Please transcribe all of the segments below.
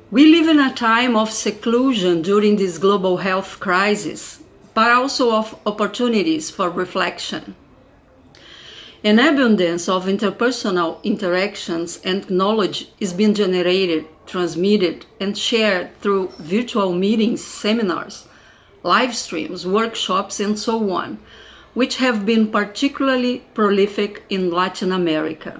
We live in a time of seclusion during this global health crisis, but also of opportunities for reflection. An abundance of interpersonal interactions and knowledge is being generated, transmitted, and shared through virtual meetings, seminars, live streams, workshops, and so on, which have been particularly prolific in Latin America.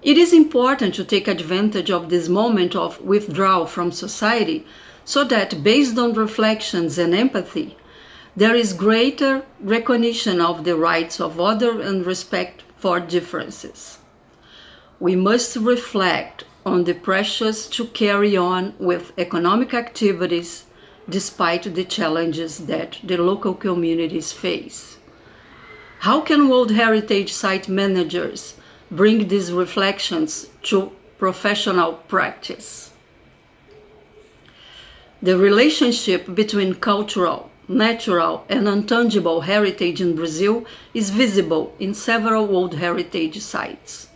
It is important to take advantage of this moment of withdrawal from society so that, based on reflections and empathy, there is greater recognition of the rights of others and respect for differences. We must reflect on the pressures to carry on with economic activities despite the challenges that the local communities face. How can World Heritage Site managers bring these reflections to professional practice? The relationship between cultural, natural, and intangible heritage in Brazil is visible in several World Heritage Sites.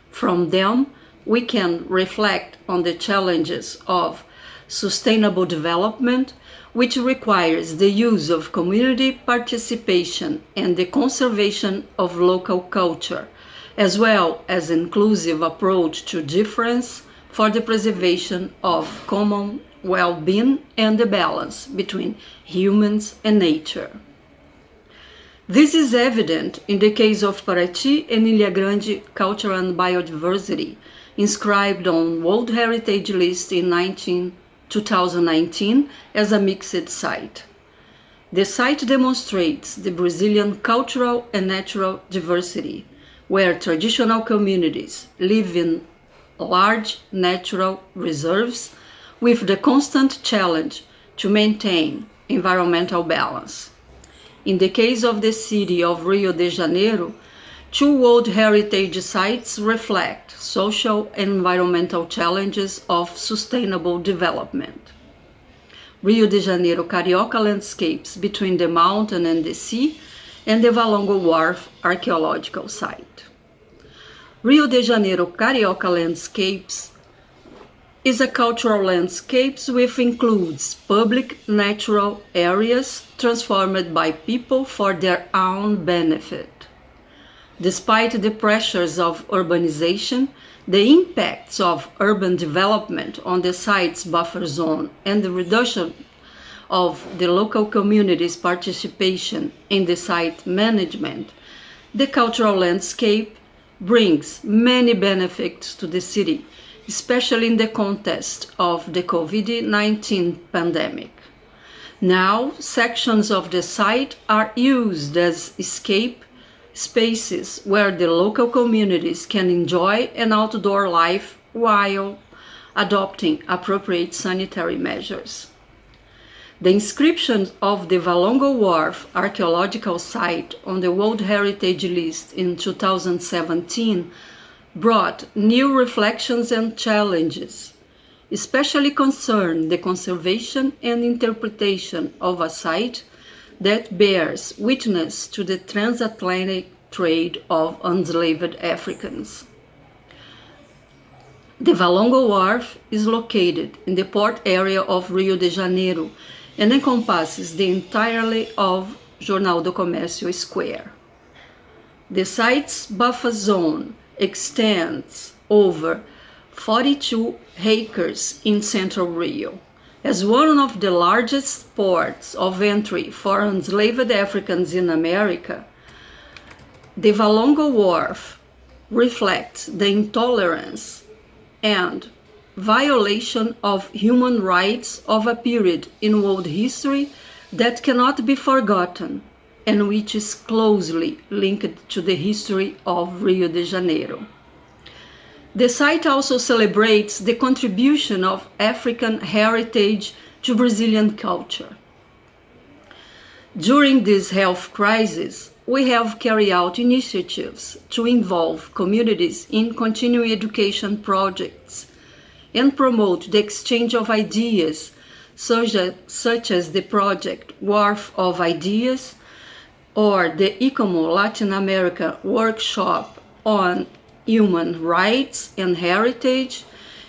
From them, we can reflect on the challenges of sustainable development, which requires the use of community participation and the conservation of local culture, as well as an inclusive approach to difference for the preservation of common well-being and the balance between humans and nature. This is evident in the case of Paraty and Ilha Grande Culture and Biodiversity, inscribed on World Heritage List in 2019 as a mixed site. The site demonstrates the Brazilian cultural and natural diversity, where traditional communities live in large natural reserves with the constant challenge to maintain environmental balance. In the case of the city of Rio de Janeiro, two World Heritage Sites reflect social and environmental challenges of sustainable development. Rio de Janeiro Carioca landscapes between the mountain and the sea, and the Valongo Wharf archaeological site. Rio de Janeiro Carioca landscapes is a cultural landscape which includes public natural areas transformed by people for their own benefit. Despite the pressures of urbanization, the impacts of urban development on the site's buffer zone and the reduction of the local community's participation in the site management, the cultural landscape brings many benefits to the city, especially in the context of the COVID-19 pandemic. Now, sections of the site are used as escape spaces where the local communities can enjoy an outdoor life while adopting appropriate sanitary measures. The inscription of the Valongo Wharf archaeological site on the World Heritage List in 2017 brought new reflections and challenges, especially concern the conservation and interpretation of a site that bears witness to the transatlantic trade of enslaved Africans. The Valongo Wharf is located in the port area of Rio de Janeiro and encompasses the entirety of Jornal do Comércio Square. The site's buffer zone extends over 42 acres in central Rio. As one of the largest ports of entry for enslaved Africans in America, the Valongo Wharf reflects the intolerance and violation of human rights of a period in world history that cannot be forgotten and which is closely linked to the history of Rio de Janeiro. The site also celebrates the contribution of African heritage to Brazilian culture. During this health crisis, we have carried out initiatives to involve communities in continuing education projects and promote the exchange of ideas, such as the project Wharf of Ideas or the ICOMO Latin America workshop on human rights and heritage,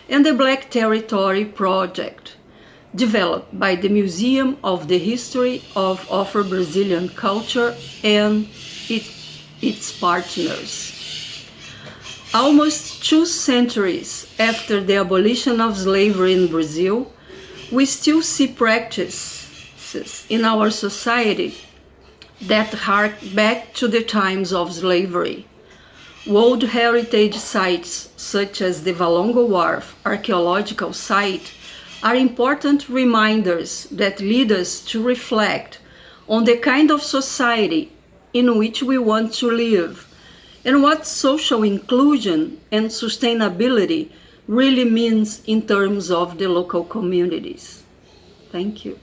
and the Black Territory Project, developed by the Museum of the History of Afro-Brazilian Culture and its partners. Almost 2 centuries after the abolition of slavery in Brazil, we still see practices in our society that hark back to the times of slavery. World Heritage sites such as the Valongo Wharf archaeological site are important reminders that lead us to reflect on the kind of society in which we want to live and what social inclusion and sustainability really means in terms of the local communities. Thank you.